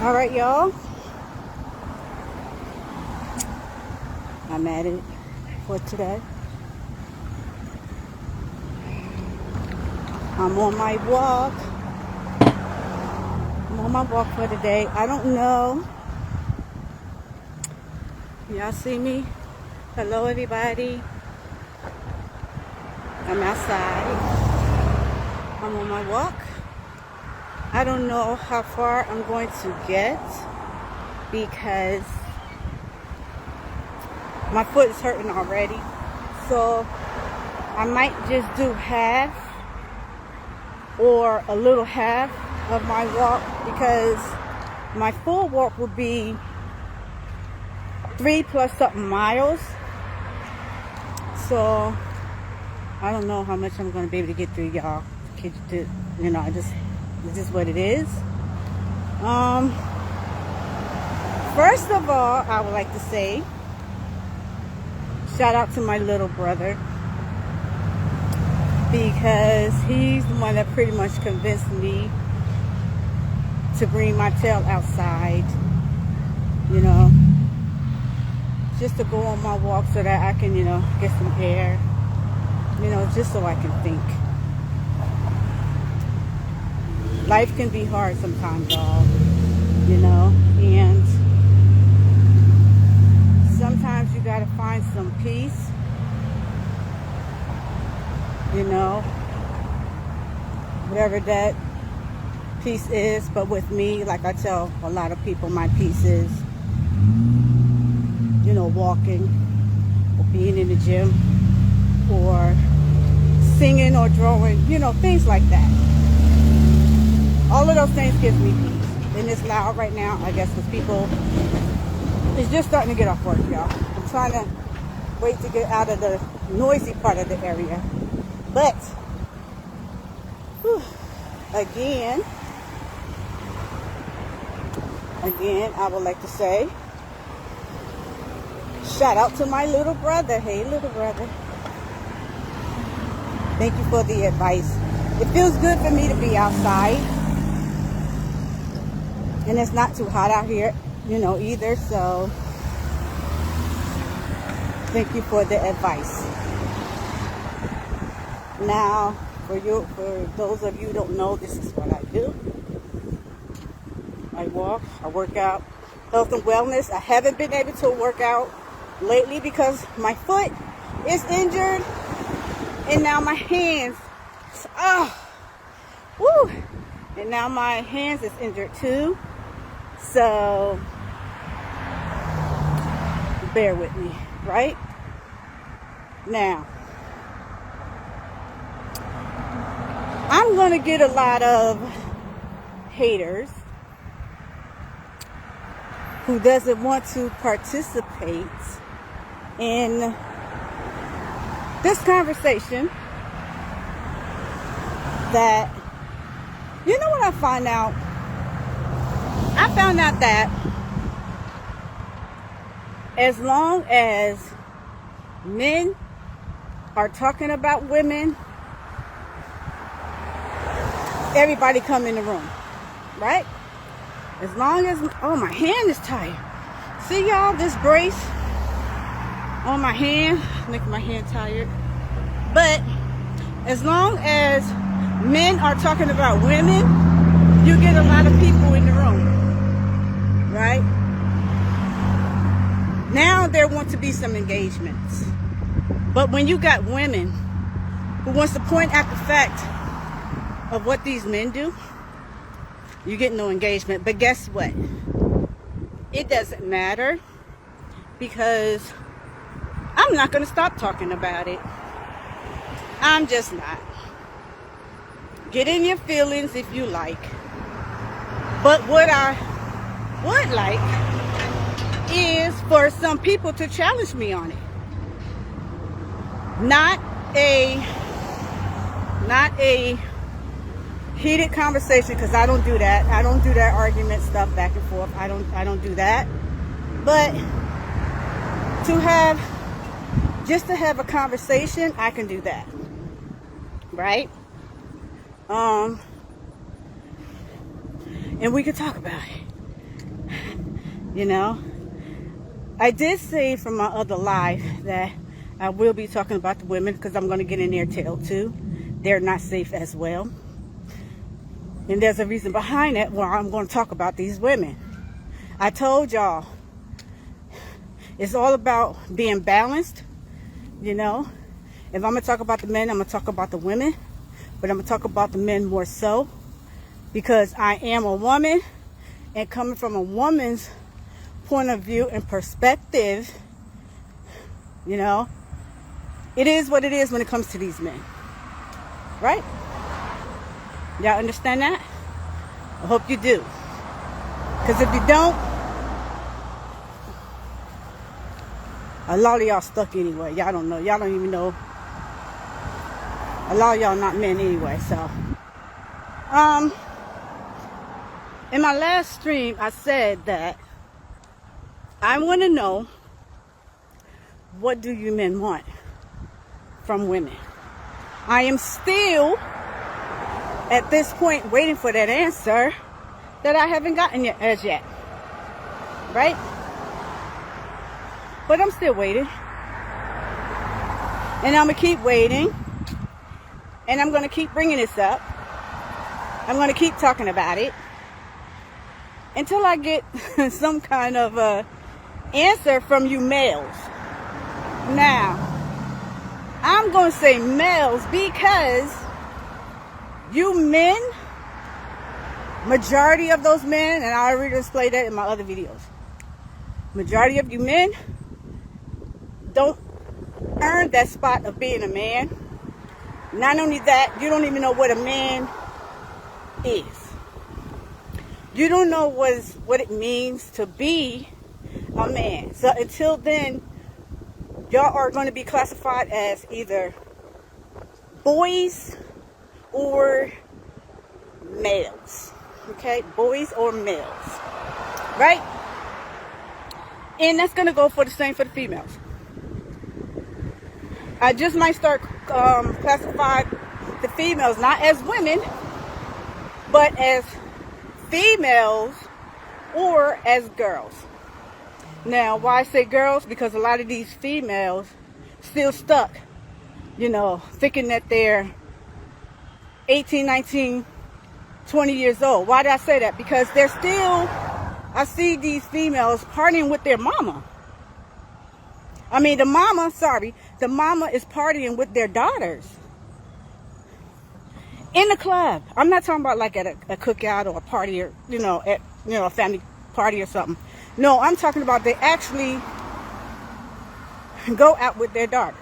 All right, y'all. I'm at it for today. I'm on my walk. I'm on my walk for today. I don't know. Y'all see me? Hello, everybody. I'm outside. I'm on my walk. I don't know how far I'm going to get because my foot is hurting already. So I might just do half or a little half of my walk because my full walk will be 3 plus something miles. So I don't know how much I'm going to be able to get through, y'all. It's just what it is. First of all, I would like to say shout out to my little brother because he's the one that pretty much convinced me to bring my tail outside, just to go on my walk so that I can, get some air, just so I can think. Life can be hard sometimes, y'all, and sometimes you gotta find some peace, whatever that peace is. But with me, like I tell a lot of people, my peace is, walking or being in the gym or singing or drawing, things like that. All of those things give me peace. And it's loud right now, I guess, because people is just starting to get off work, y'all. I'm trying to wait to get out of the noisy part of the area. But, again, I would like to say, shout out to my little brother. Hey, little brother. Thank you for the advice. It feels good for me to be outside. And it's not too hot out here, either. So, thank you for the advice. Now, for those of you who don't know, this is what I do. I walk, I work out, health and wellness. I haven't been able to work out lately because my foot is injured, and now my hands, and now my hands is injured too. So bear with me, right? Now, I'm going to get a lot of haters who doesn't want to participate in this conversation. That, what I find out? I found out that as long as men are talking about women, everybody come in the room, right? As long as, my hand is tired. See, y'all, this brace on my hand, making my hand tired. But as long as men are talking about women, you get a lot of people in the room, right? Now there want to be some engagements. But when you got women who wants to point out the fact of what these men do, you get no engagement. But guess what? It doesn't matter because I'm not going to stop talking about it. I'm just not. Get in your feelings if you like. But what I would like is for some people to challenge me on it. Not a heated conversation, because I don't do that. I don't do that argument stuff back and forth. I don't do that. But to have a conversation, I can do that. Right? And we could talk about it. You know, I did say from my other live that I will be talking about the women, because I'm going to get in their tail too. They're not safe as well. And there's a reason behind it where I'm going to talk about these women. I told y'all, it's all about being balanced. You know, if I'm going to talk about the men, I'm going to talk about the women. But I'm going to talk about the men more so, because I am a woman, and coming from a woman's point of view and perspective, you know, it is what it is when it comes to these men. Right? Y'all understand that? I hope you do. Because if you don't, a lot of y'all stuck anyway. Y'all don't know. Y'all don't even know. A lot of y'all not men anyway. So, in my last stream, I said that I want to know, what do you men want from women? I am still, at this point, waiting for that answer that I haven't gotten yet, as yet. Right? But I'm still waiting. And I'm going to keep waiting. And I'm going to keep bringing this up. I'm going to keep talking about it until I get some kind of answer from you males. Now, I'm going to say males because you men, majority of those men, and I already displayed that in my other videos, majority of you men don't earn that spot of being a man. Not only that, you don't even know what a man is. You don't know what it means to be a man. So until then, y'all are going to be classified as either boys or males. Okay? Boys or males. Right? And that's going to go for the same for the females. I just might start classifying the females not as women, but as females or as girls. Now, why I say girls? Because a lot of these females still stuck, you know, thinking that they're 18, 19, 20 years old. Why did I say that? Because they're still, I see these females partying with their mama. I mean, the mama is partying with their daughters in the club. I'm not talking about like at a cookout or a party, or at a family party or something. No, I'm talking about they actually go out with their daughters.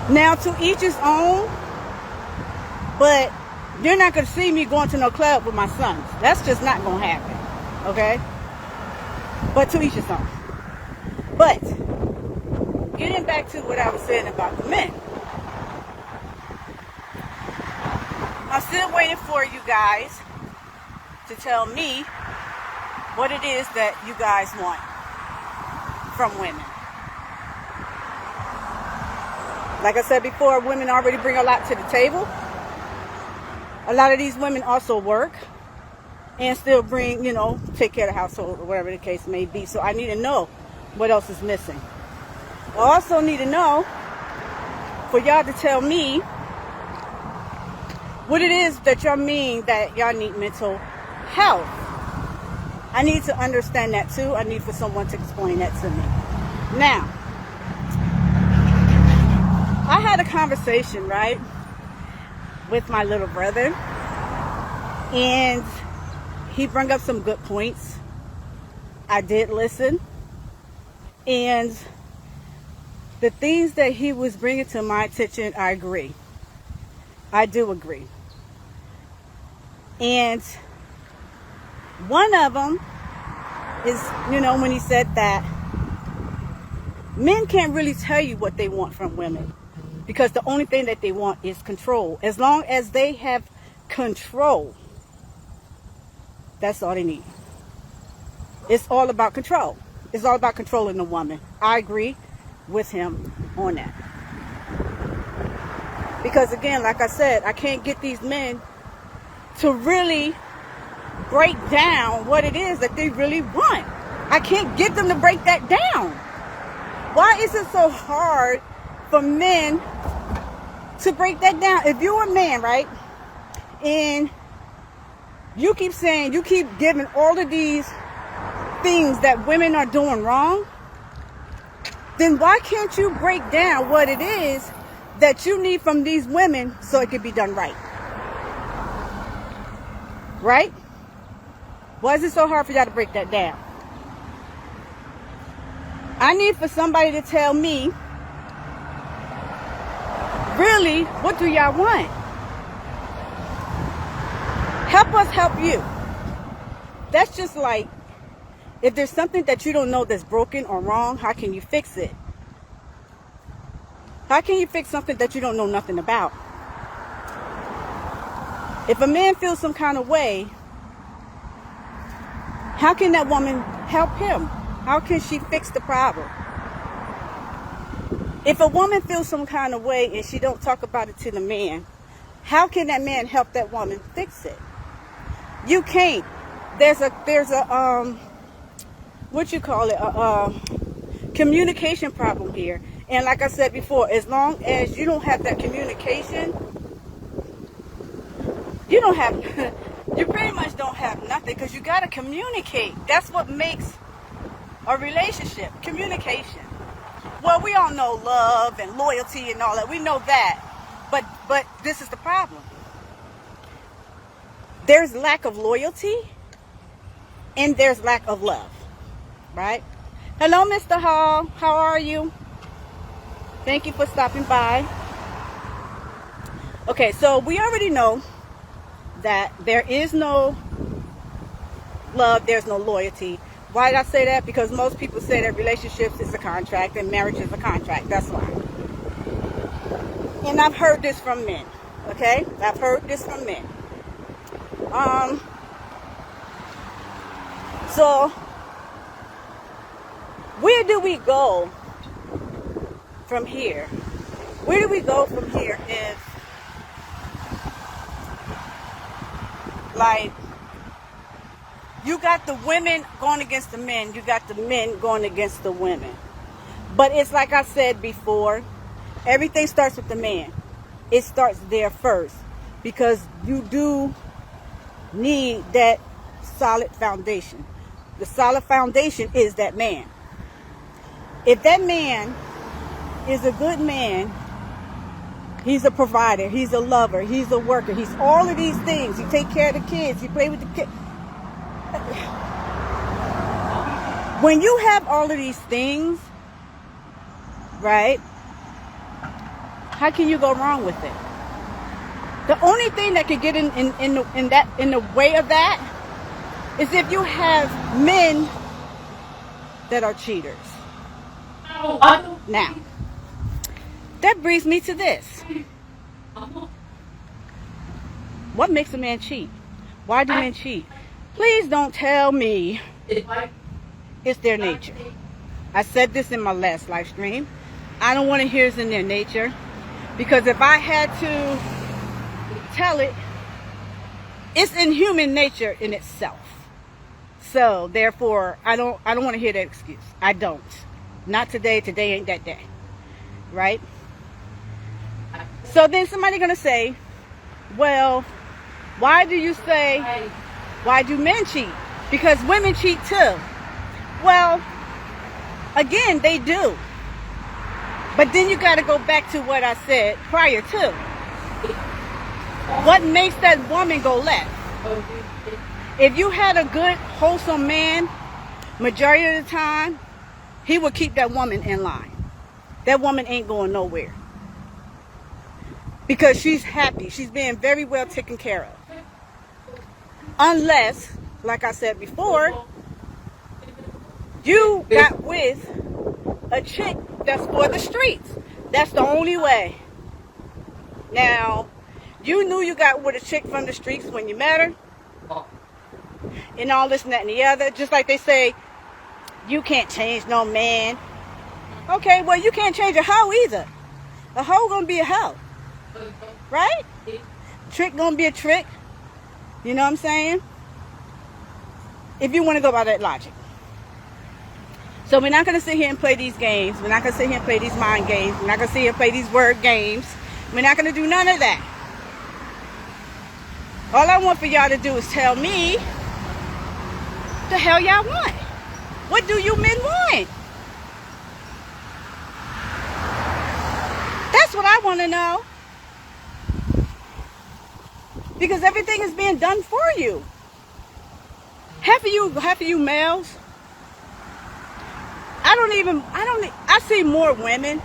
Now, to each his own, but you're not going to see me going to no club with my sons. That's just not going to happen. Okay? But to each his own. But, getting back to what I was saying about the men. I'm still waiting for you guys to tell me what it is that you guys want from women. Like I said before, women already bring a lot to the table. A lot of these women also work and still bring, take care of the household or whatever the case may be. So I need to know what else is missing. I also need to know for y'all to tell me what it is that y'all mean that y'all need mental health. I need to understand that too. I need for someone to explain that to me. Now, I had a conversation, right, with my little brother, and he brought up some good points. I did listen. And the things that he was bringing to my attention, I agree. I do agree. And one of them is, when he said that men can't really tell you what they want from women, because the only thing that they want is control. As long as they have control, that's all they need. It's all about control. It's all about controlling the woman. I agree with him on that. Because again, like I said, I can't get these men to really break down what it is that they really want. I can't get them to break that down. Why is it so hard for men to break that down? If you're a man, right, and you keep saying, you keep giving all of these things that women are doing wrong, then why can't you break down what it is that you need from these women so it can be done right? Right? Why is it so hard for y'all to break that down? I need for somebody to tell me, really, what do y'all want? Help us help you. That's just like, if there's something that you don't know that's broken or wrong, how can you fix it? How can you fix something that you don't know nothing about? If a man feels some kind of way, how can that woman help him? How can she fix the problem? If a woman feels some kind of way and she don't talk about it to the man, how can that man help that woman fix it? You can't. There's a what you call it, a communication problem here. And like I said before, as long as you don't have that communication, you pretty much don't have nothing, because you got to communicate. That's what makes a relationship, communication. Well, we all know love and loyalty and all that. We know that. But this is the problem. There's lack of loyalty and there's lack of love. Right? Hello, Mr. Hall. How are you? Thank you for stopping by. Okay, so we already know that there is no love, there's no loyalty. Why did I say that? Because most people say that relationships is a contract and marriage is a contract. That's why. And I've heard this from men. Okay? I've heard this from men. So, where do we go from here? Where do we go from here if, like, you got the women going against the men, you got the men going against the women. But it's like I said before, everything starts with the man. It starts there first, because you do need that solid foundation. The solid foundation is that man. If that man is a good man, he's a provider, he's a lover, he's a worker, he's all of these things. He take care of the kids, he play with the kids. When you have all of these things, right, how can you go wrong with it? The only thing that could get in the way of that is if you have men that are cheaters. Now, that brings me to this. What makes a man cheat? Why do men cheat? Please don't tell me it's their nature. I said this in my last live stream. I don't want to hear it's in their nature, because if I had to tell it, it's in human nature in itself. So therefore, I don't want to hear that excuse. I don't. Not today. Today ain't that day. Right? So then somebody gonna say, well, why do you say, why do men cheat? Because women cheat too. Well, again, they do. But then you got to go back to what I said prior to. What makes that woman go left? If you had a good, wholesome man, majority of the time, he would keep that woman in line. That woman ain't going nowhere. Because she's happy. She's being very well taken care of. Unless, like I said before, you got with a chick that's for the streets. That's the only way. Now, you knew you got with a chick from the streets when you met her. And all this and that and the other. Just like they say, you can't change no man. Okay, well, you can't change a hoe either. A hoe gonna be a hoe. Right? Trick gonna be a trick. You know what I'm saying? if you want to go by that logic. So we're not going to sit here and play these games. We're not going to sit here and play these mind games. We're not going to sit here and play these word games. We're not going to do none of that. All I want for y'all to do is tell me the hell y'all want. What do you men want? That's what I want to know. Because everything is being done for you. Half of you males, I see more women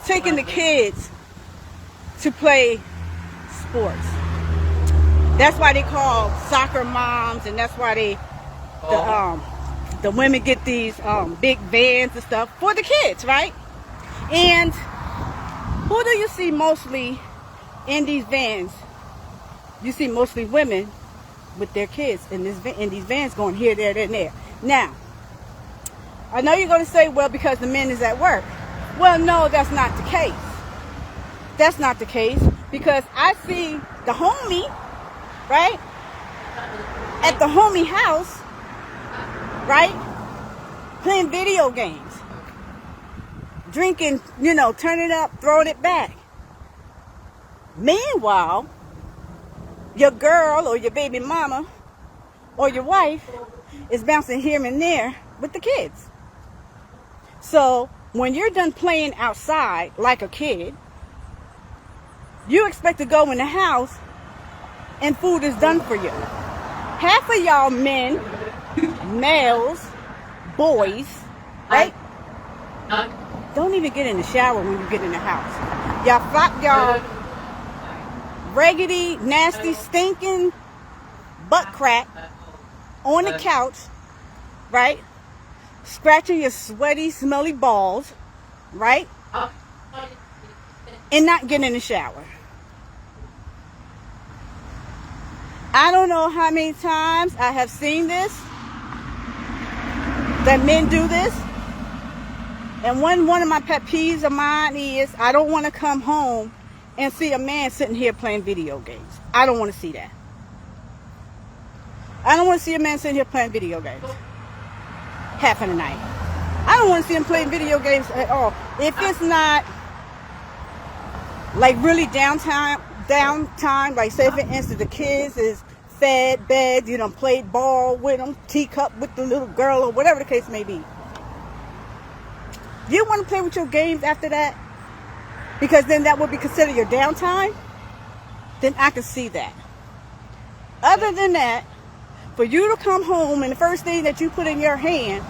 taking the kids to play sports. That's why they call soccer moms, and that's why the women get these big vans and stuff for the kids, right? And who do you see mostly in these vans? You see mostly women with their kids in these vans going here, there, and there. Now, I know you're going to say, well, because the men is at work. Well, no, that's not the case. That's not the case, because I see the homie, right, at the homie house, right, playing video games, drinking, turning it up, throwing it back. Meanwhile, your girl or your baby mama or your wife is bouncing here and there with the kids. So when you're done playing outside like a kid, you expect to go in the house and food is done for you. Half of y'all men, males, boys, right? Don't even get in the shower when you get in the house. Y'all flop y'all raggedy, nasty, stinking butt crack on the couch, right? Scratching your sweaty, smelly balls, right? And not getting in the shower. I don't know how many times I have seen this, that men do this. And one of my pet peeves of mine is I don't want to come home and see a man sitting here playing video games. I don't want to see that. I don't want to see a man sitting here playing video games half of the night. I don't want to see him playing video games at all. If it's not like really downtime, like say for instance the kids is fed, bed, played ball with them, teacup with the little girl or whatever the case may be. You want to play with your games after that? Because then that would be considered your downtime? Then I can see that. Other than that, for you to come home and the first thing that you put in your hand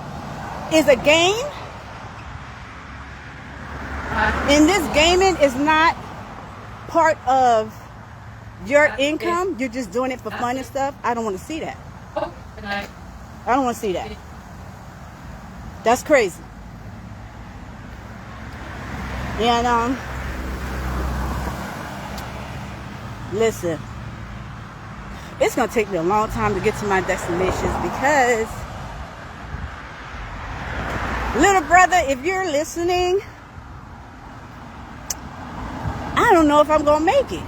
is a game, and this gaming is not part of your income, you're just doing it for fun and stuff, I don't want to see that. I don't want to see that. That's crazy. And listen, it's going to take me a long time to get to my destinations because, little brother, if you're listening, I don't know if I'm going to make it.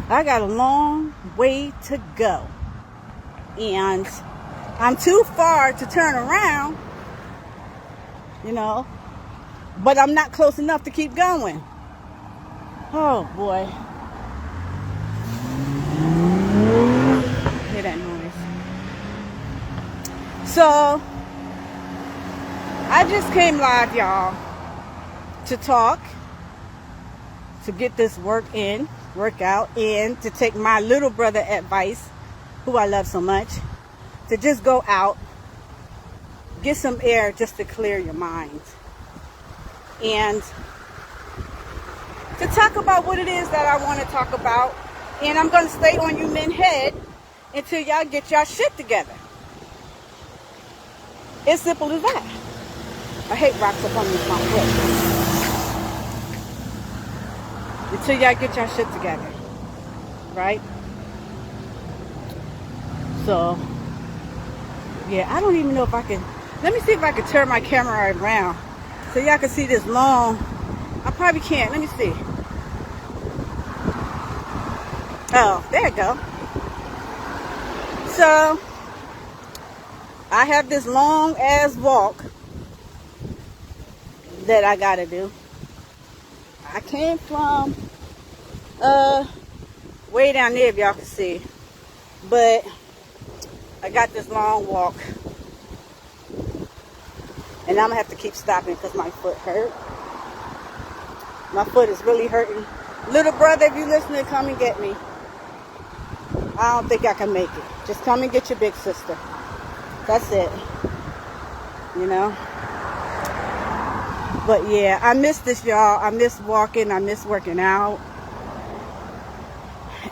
I got a long way to go. And I'm too far to turn around, but I'm not close enough to keep going. Oh boy. Hear that noise. So I just came live, y'all, to talk, to get this work out, and to take my little brother advice, who I love so much, to just go out, get some air just to clear your mind. And to talk about what it is that I want to talk about. And I'm going to stay on you men's head until y'all get y'all shit together. It's simple as that. I hate rocks up on my foot. Until y'all get y'all shit together. Right? So, yeah, I don't even know if I can. Let me see if I can turn my camera around so y'all can see this long. I probably can't. Let me see. Oh, there you go. So I have this long ass walk that I gotta do. I came from way down there, if y'all can see, but I got this long walk, and I'm gonna have to keep stopping because my foot hurt. My foot is really hurting. Little brother, if you listening, come and get me. I don't think I can make it. Just come and get your big sister. That's it. You know? But yeah, I miss this, y'all. I miss walking. I miss working out.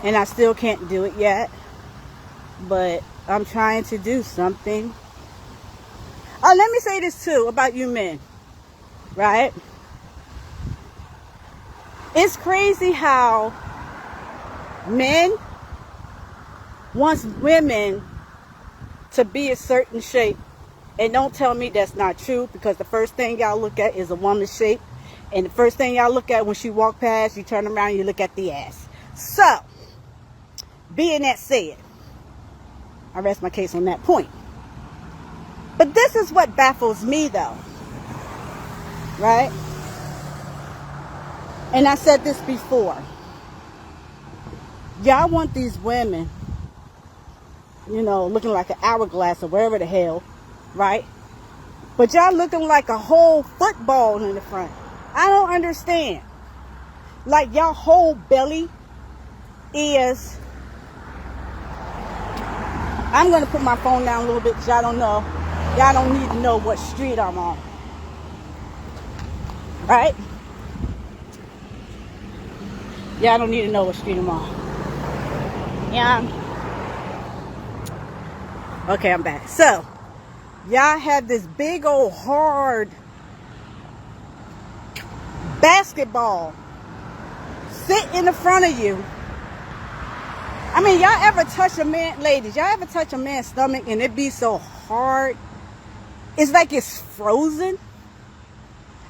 And I still can't do it yet. But I'm trying to do something. Oh, let me say this too about you men. Right? It's crazy how men want women to be a certain shape. And don't tell me that's not true, because the first thing y'all look at is a woman's shape. And the first thing y'all look at when she walk past, you turn around and you look at the ass. So, being that said, I rest my case on that point. But this is what baffles me though. Right? And I said this before. Y'all want these women, you know, looking like an hourglass or wherever the hell. Right? But y'all looking like a whole football in the front. I don't understand. Like y'all whole belly is... I'm going to put my phone down a little bit because y'all don't know. Y'all don't need to know what street I'm on. Right? Y'all don't need to know what street I'm on. Yeah. Okay, I'm back. So, y'all have this big old hard basketball sit in the front of you. I mean, y'all ever touch a man, ladies, y'all ever touch a man's stomach and it be so hard? It's like it's frozen.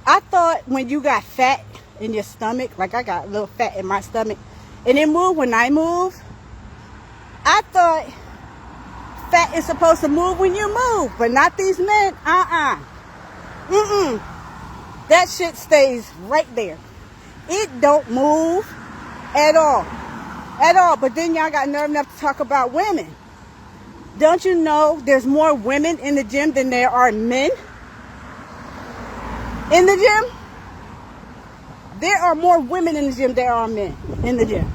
I thought when you got fat in your stomach, like I got a little fat in my stomach, and it moved when I move, I thought fat is supposed to move when you move, but not these men. That shit stays right there. It don't move at all. At all. But then y'all got nerve enough to talk about women. Don't you know there's more women in the gym than there are men in the gym? There are more women in the gym than there are men in the gym.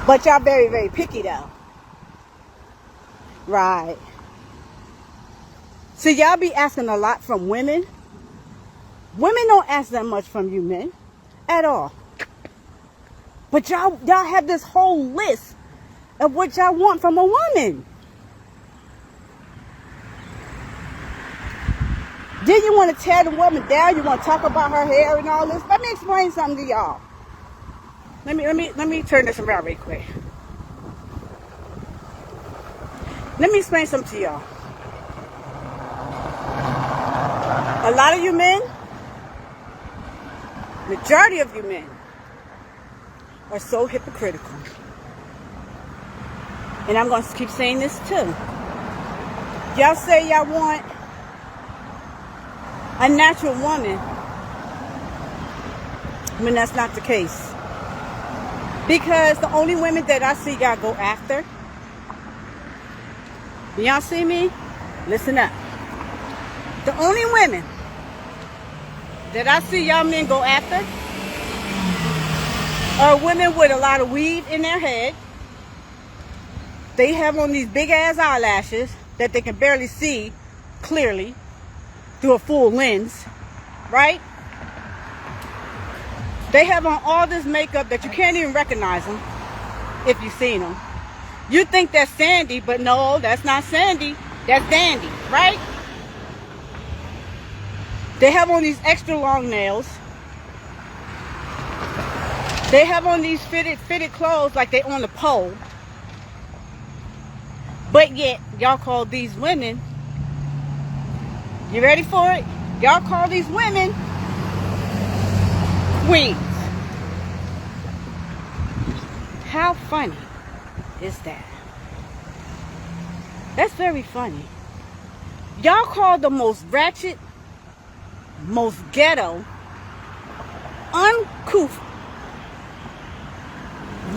But y'all very, very picky though. Right. So y'all be asking a lot from women. Women don't ask that much from you men at all. But y'all have this whole list of what y'all want from a woman. Then you want to tear the woman down. You want to talk about her hair and all this. Let me explain something to y'all. Let me turn this around real quick. Let me explain something to y'all. A lot of you men, majority of you men, are so hypocritical. And I'm going to keep saying this too. Y'all say y'all want a natural woman when that's not the case. Because the only women that I see y'all go after, y'all see me? Listen up. The only women that I see y'all men go after are women with a lot of weave in their head. They have on these big ass eyelashes that they can barely see clearly through a full lens, right? They have on all this makeup that you can't even recognize them if you've seen them. You think that's Sandy, but no, that's not Sandy. That's Dandy, right? They have on these extra long nails. They have on these fitted clothes like they on the pole. But yet, y'all call these women, you ready for it? Y'all call these women queens. How funny. is that? That's very funny. Y'all call the most ratchet, most ghetto, uncouth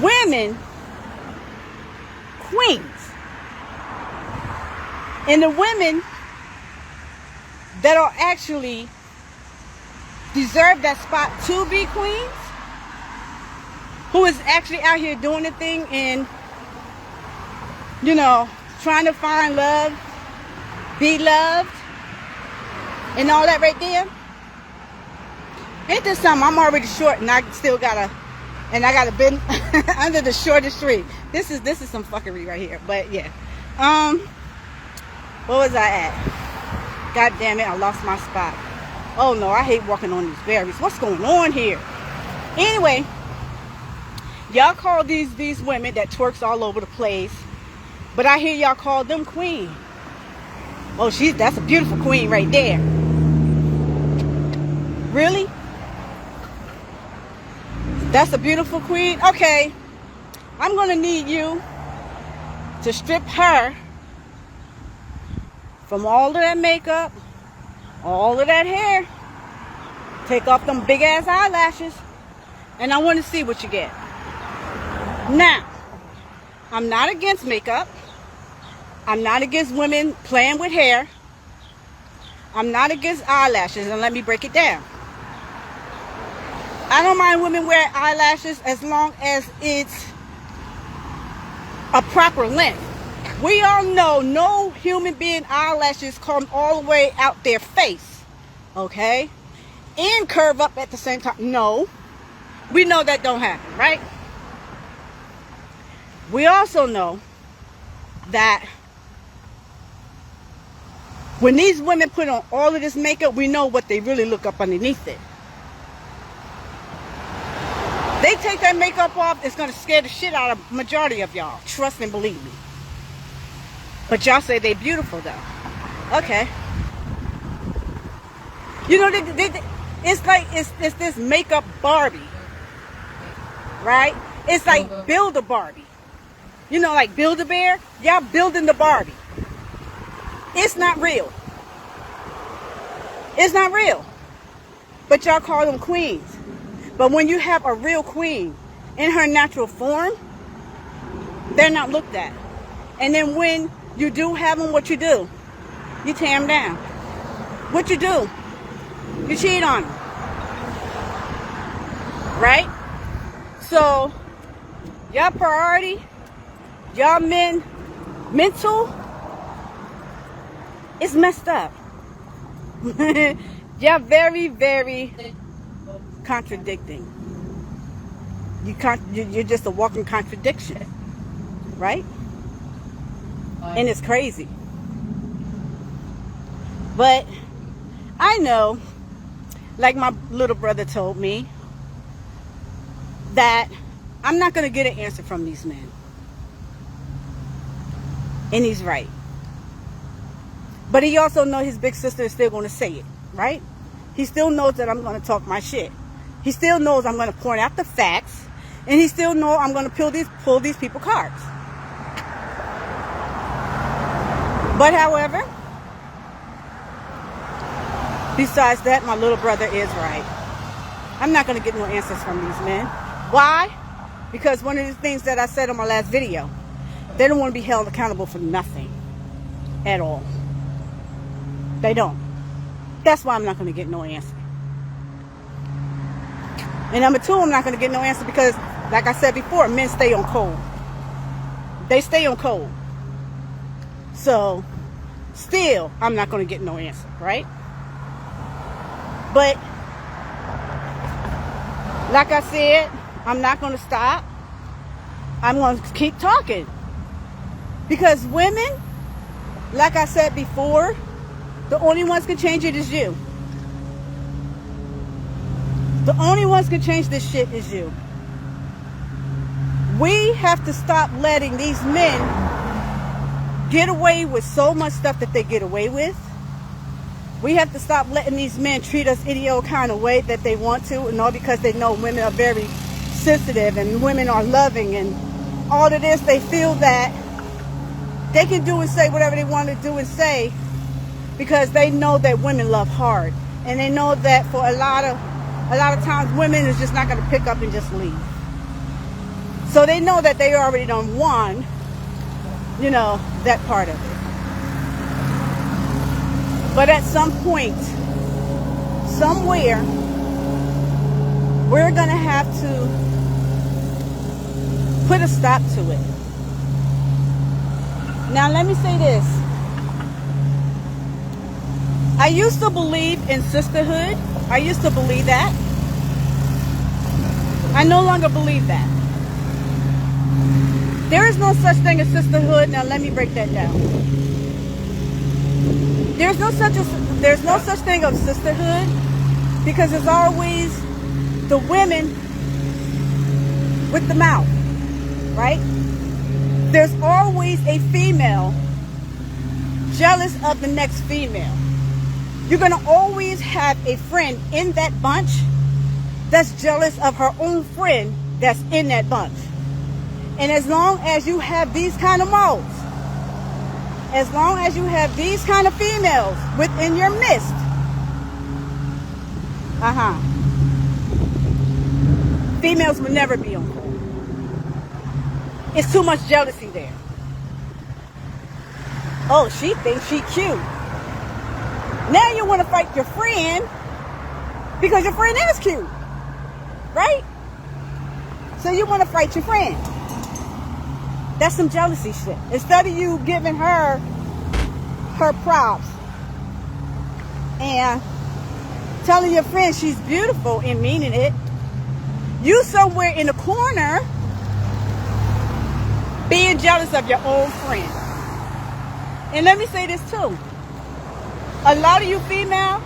women queens. And the women that are actually deserve that spot to be queens, who is actually out here doing the thing and, you know, trying to find love, be loved, and all that right there. Ain't this something? I'm already short and I still gotta bend under the shortest tree. This is some fuckery right here. But yeah. What was I at? God damn it, I lost my spot. Oh no, I hate walking on these berries. What's going on here? Anyway, y'all call these women that twerks all over the place, but I hear y'all call them queen. Oh, that's a beautiful queen right there. Really? That's a beautiful queen? Okay. I'm going to need you to strip her from all of that makeup, all of that hair. Take off them big ass eyelashes. And I want to see what you get. Now, I'm not against makeup. I'm not against women playing with hair. I'm not against eyelashes, and let me break it down. I don't mind women wearing eyelashes as long as it's a proper length. We all know no human being eyelashes come all the way out their face, okay? And curve up at the same time. No, we know that don't happen, right? We also know that when these women put on all of this makeup, we know what they really look up underneath it. They take that makeup off, it's going to scare the shit out of majority of y'all. Trust and believe me. But y'all say they beautiful though. Okay. You know, it's like, it's this makeup Barbie. Right? It's like build a Barbie. You know, like Build-A-Bear? Y'all building the Barbie. It's not real. It's not real. But y'all call them queens. But when you have a real queen in her natural form, they're not looked at. And then when you do have them, what you do? You tear them down. What you do? You cheat on them. Right? So, y'all priority, y'all mental, it's messed up. Y'all very, very contradicting. You're just a walking contradiction, right? And it's crazy. But I know, like my little brother told me, that I'm not going to get an answer from these men. And he's right. But he also knows his big sister is still going to say it, right? He still knows that I'm going to talk my shit. He still knows I'm going to point out the facts. And he still knows I'm going to pull these people cards. But however, besides that, my little brother is right. I'm not going to get no answers from these men. Why? Because one of the things that I said on my last video, they don't want to be held accountable for nothing at all. They don't. That's why I'm not going to get no answer. And number two, I'm not going to get no answer because, like I said before, men stay on cold. They stay on cold. So, still, I'm not going to get no answer, right? But, like I said, I'm not going to stop. I'm going to keep talking. Because women, like I said before, the only ones can change it is you. The only ones can change this shit is you. We have to stop letting these men get away with so much stuff that they get away with. We have to stop letting these men treat us any old kind of way that they want to, and all because they know women are very sensitive and women are loving and all of this, they feel that they can do and say whatever they want to do and say because they know that women love hard. And they know that for a lot of times women is just not going to pick up and just leave. So they know that they already done won, you know, that part of it. But at some point, somewhere, we're going to have to put a stop to it. Now, let me say this. I used to believe in sisterhood. I used to believe that. I no longer believe that. There is no such thing as sisterhood. Now, let me break that down. There's no such thing of sisterhood because there's always the women with the mouth, right? There's always a female jealous of the next female. You're going to always have a friend in that bunch that's jealous of her own friend that's in that bunch. And as long as you have these kind of mouths, as long as you have these kind of females within your midst, females will never be on call. It's too much jealousy there. Oh, she thinks she cute. Now you want to fight your friend because your friend is cute, right? So you want to fight your friend. That's some jealousy shit. Instead of you giving her props and telling your friend she's beautiful and meaning it, you somewhere in the corner being jealous of your own friend. And let me say this too. A lot of you female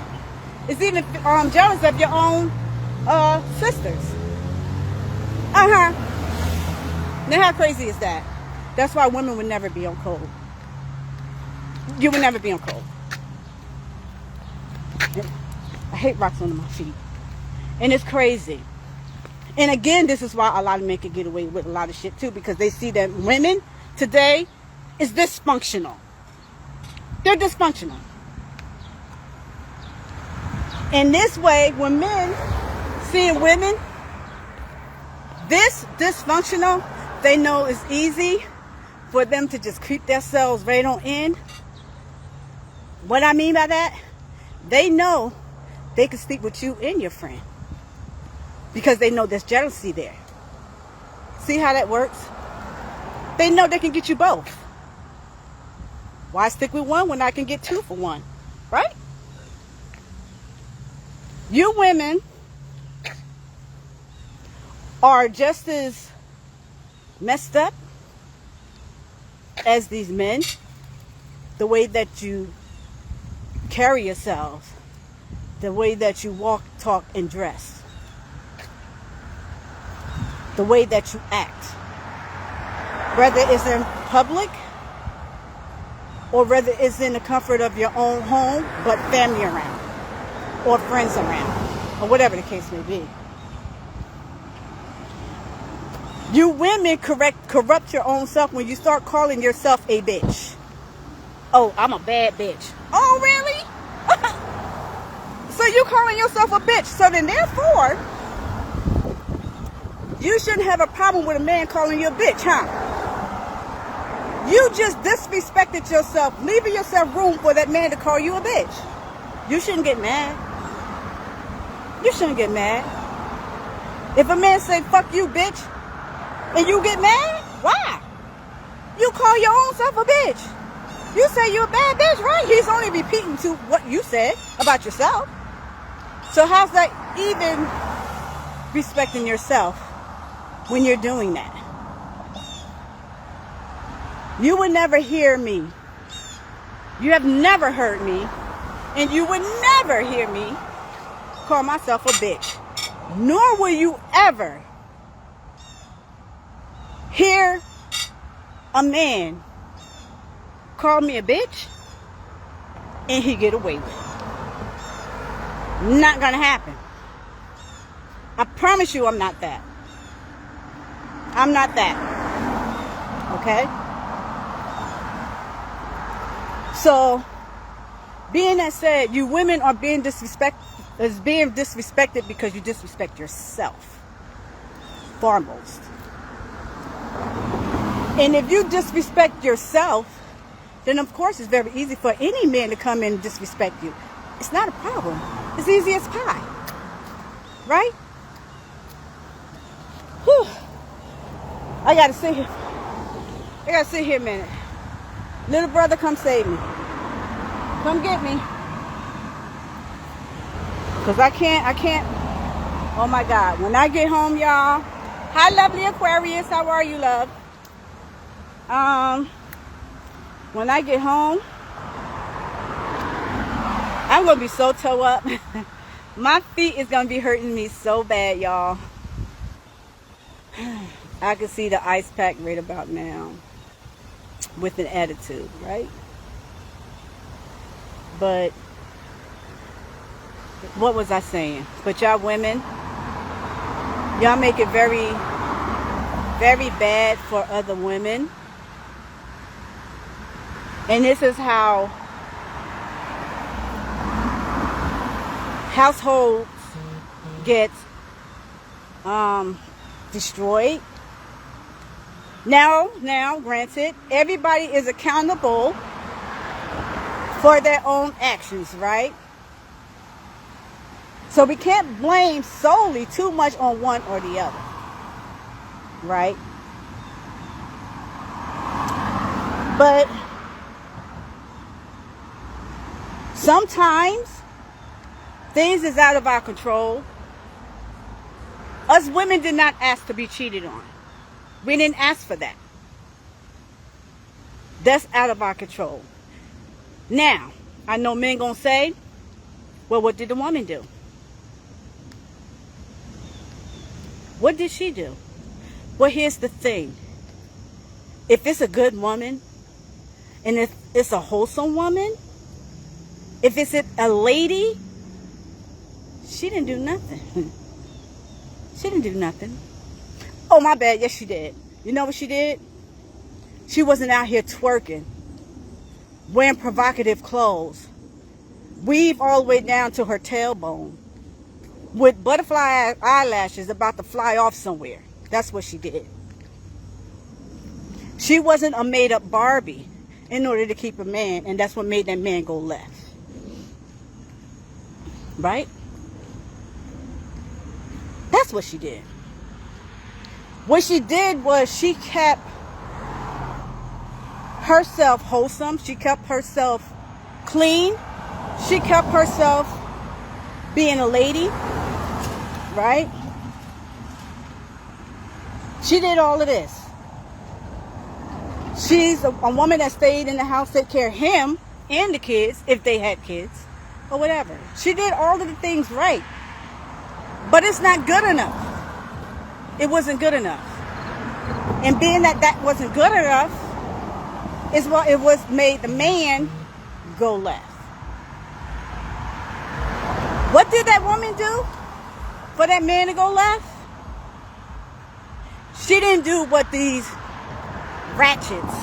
is even jealous of your own sisters. Now how crazy is that? That's why women would never be on code. You would never be on code. I hate rocks under my feet. And it's crazy. And again, this is why a lot of men can get away with a lot of shit too, because they see that women today is dysfunctional. They're dysfunctional. In this way, when men seeing women this dysfunctional, they know it's easy for them to just creep themselves right on in. What I mean by that, they know they can sleep with you and your friend because they know there's jealousy there. See how that works? They know they can get you both. Why stick with one when I can get two for one, right? You women are just as messed up as these men. The way that you carry yourselves, the way that you walk, talk, and dress, the way that you act, whether it's in public or whether it's in the comfort of your own home but family around or friends around or whatever the case may be. You women corrupt your own self when you start calling yourself a bitch. Oh, I'm a bad bitch. Oh, really? So you calling yourself a bitch. So then therefore, you shouldn't have a problem with a man calling you a bitch, huh? You just disrespected yourself, leaving yourself room for that man to call you a bitch. You shouldn't get mad. You shouldn't get mad. If a man say, fuck you, bitch, and you get mad, why? You call your own self a bitch. You say you're a bad bitch, right? He's only repeating to what you said about yourself. So how's that even respecting yourself when you're doing that? You would never hear me. You have never heard me, and you would never hear me call myself a bitch. Nor will you ever hear a man call me a bitch and he get away with it. Not gonna happen. I promise you I'm not that. I'm not that. Okay? So, being that said, you women are being disrespected because you disrespect yourself foremost. And if you disrespect yourself, then of course it's very easy for any man to come in and disrespect you. It's not a problem. It's easy as pie. Right? Whew. I gotta sit here a minute. Little brother, come save me. Come get me. Because I can't. Oh my God. When I get home, y'all. Hi, lovely Aquarius. How are you, love? When I get home, I'm going to be so toe up. My feet is going to be hurting me so bad, y'all. I can see the ice pack right about now. With an attitude, right? But what was I saying? But y'all women, y'all make it very, very bad for other women. And this is how households get destroyed. Now, granted, everybody is accountable for their own actions, right? So we can't blame solely too much on one or the other, right? But sometimes things is out of our control. Us women did not ask to be cheated on. We didn't ask for that. That's out of our control. Now, I know men gonna say, well, what did the woman do? What did she do? Well, here's the thing. If it's a good woman, and if it's a wholesome woman, if it's a lady, she didn't do nothing. She didn't do nothing. Oh, my bad. Yes, she did. You know what she did? She wasn't out here twerking, wearing provocative clothes, weave all the way down to her tailbone, with butterfly eyelashes about to fly off somewhere. That's what she did. She wasn't a made-up Barbie in order to keep a man, and that's what made that man go left. Right? That's what she did. What she did was she kept herself wholesome. She kept herself clean. She kept herself being a lady. Right? She did all of this. She's a woman that stayed in the house, take care of him and the kids, if they had kids, or whatever. She did all of the things right. But it's not good enough. It wasn't good enough. And being that wasn't good enough, is what it was made the man go left. What did that woman do for that man to go left? She didn't do what these ratchets,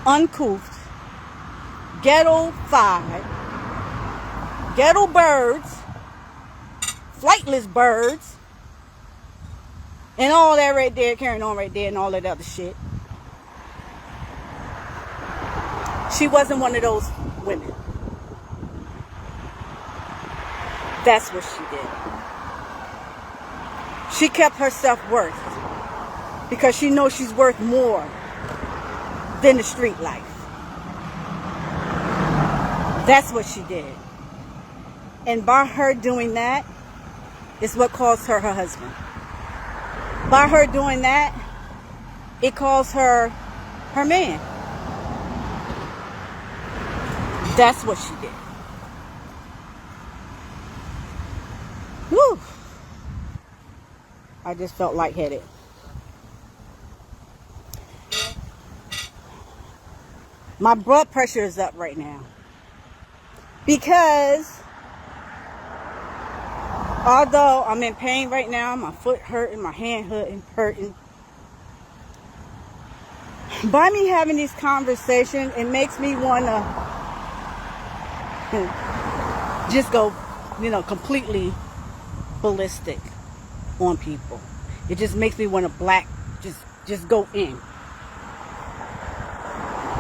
uncouth, ghetto-fied, ghetto birds, flightless birds, and all that right there, carrying on right there, and all that other shit. She wasn't one of those women. That's what she did. She kept her self-worth because she knows she's worth more than the street life. That's what she did. And by her doing that, is what caused her husband. By her doing that, it caused her man. That's what she did. Whew. I just felt lightheaded. My blood pressure is up right now. Because although I'm in pain right now, my foot hurting, my hand hurting, by me having these conversations, it makes me want to just go, completely ballistic on people. It just makes me want to just go in.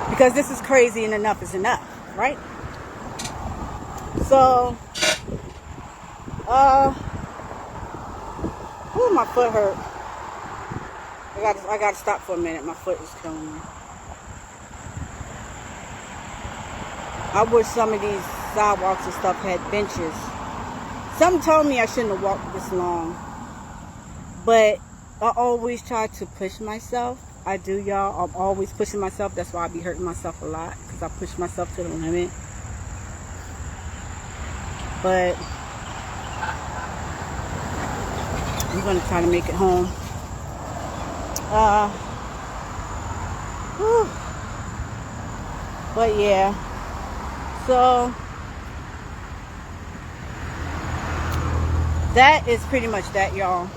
Because this is crazy and enough is enough, right? So, my foot hurt. I gotta stop for a minute. My foot is killing me. I wish some of these sidewalks and stuff had benches. Some told me I shouldn't have walked this long. But I always try to push myself. I do, y'all. I'm always pushing myself. That's why I be hurting myself a lot. Because I push myself to the limit. But I'm going to try to make it home. But yeah. So that is pretty much that, y'all.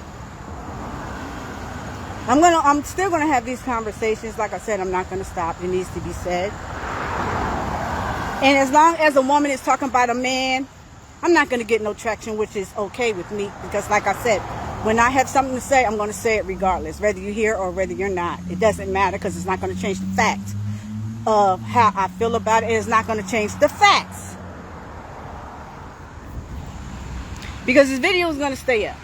I'm still gonna have these conversations. Like I said, I'm not gonna stop. It needs to be said. And as long as a woman is talking about a man, I'm not gonna get no traction, which is okay with me, because like I said, when I have something to say, I'm gonna say it regardless, whether you're here or whether you're not. It doesn't matter, because it's not gonna change the fact of how I feel about it. It's not gonna change the facts, because this video is gonna stay up.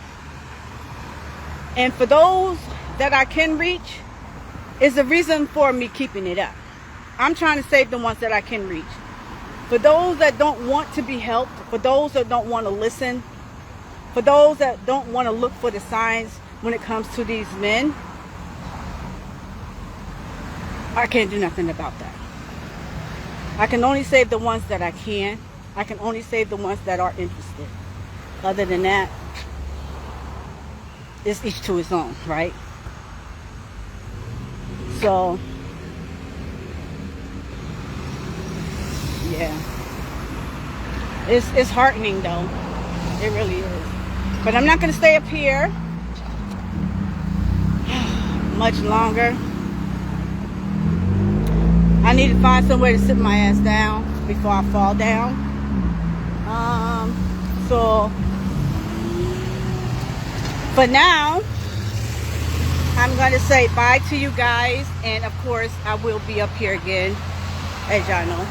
And for those that I can reach, is the reason for me keeping it up. I'm trying to save the ones that I can reach. For those that don't want to be helped, for those that don't want to listen, for those that don't want to look for the signs when it comes to these men, I can't do nothing about that. I can only save the ones that I can. I can only save the ones that are interested. Other than that, it's each to his own, right? So, yeah. It's heartening, though. It really is. But I'm not going to stay up here much longer. I need to find somewhere to sit my ass down before I fall down. So, for now, I'm going to say bye to you guys. And of course, I will be up here again, as y'all know.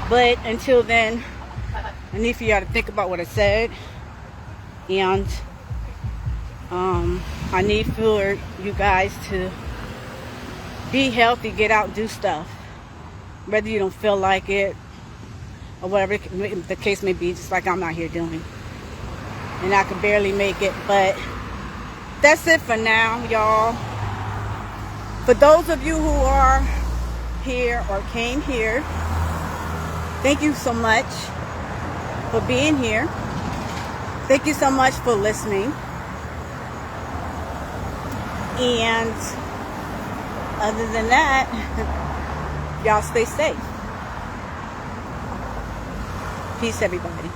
But until then, I need for y'all to think about what I said. And I need for you guys to be healthy, get out and do stuff. Whether you don't feel like it, or whatever the case may be, just like I'm out here doing. And I can barely make it, but that's it for now, y'all. For those of you who are here or came here, thank you so much for being here. Thank you so much for listening. And other than that, y'all stay safe. Peace, everybody.